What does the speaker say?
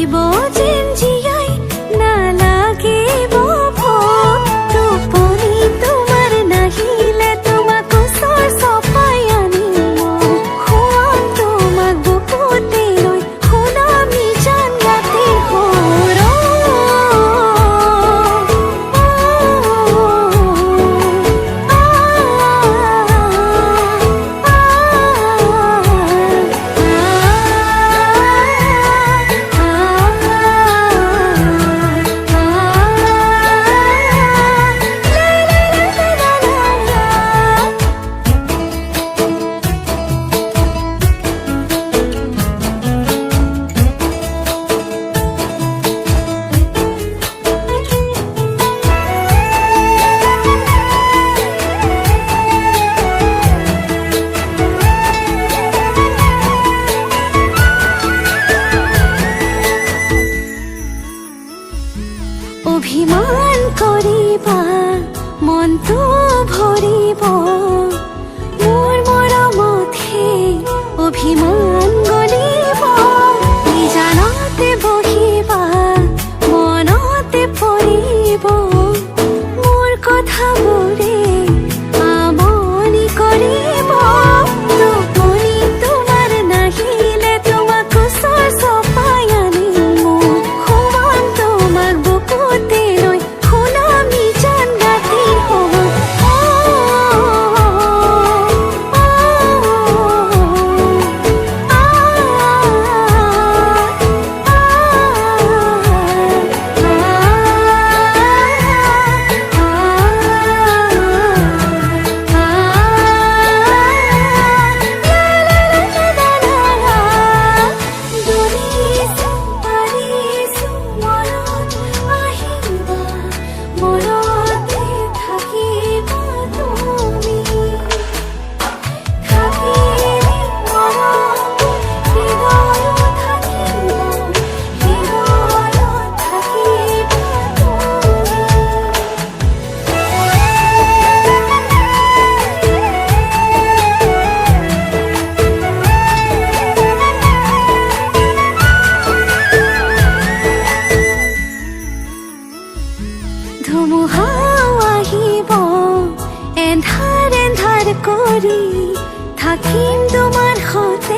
ৰাখিব যেন জীয়াই নালাগিব ভোক টোপনি তোমাৰ নাহিলে তোমাক ওচৰ চপাই আনিম শুৱাম তোমাক বুকুতে লৈ শুনামি জান ৰাতিৰ অভিমান কৰিবা মনটো ভৰিব মোৰ মৰমতহে অভিমান গলিব নিজানতে বহিবা মনতে পৰিব মোৰ কথাবোৰে আমনি কৰিব টোপনি তোমাৰ নাহিলে তোমাক ওচৰ চপাই আনিম শুৱাম তোমাক বুকুতে লৈ শুনামি জান ৰাতিৰ ধুমুহাও আহিব এন্ধাৰ এন্ধাৰ কৰি থাকিম তোমাৰ সৈতে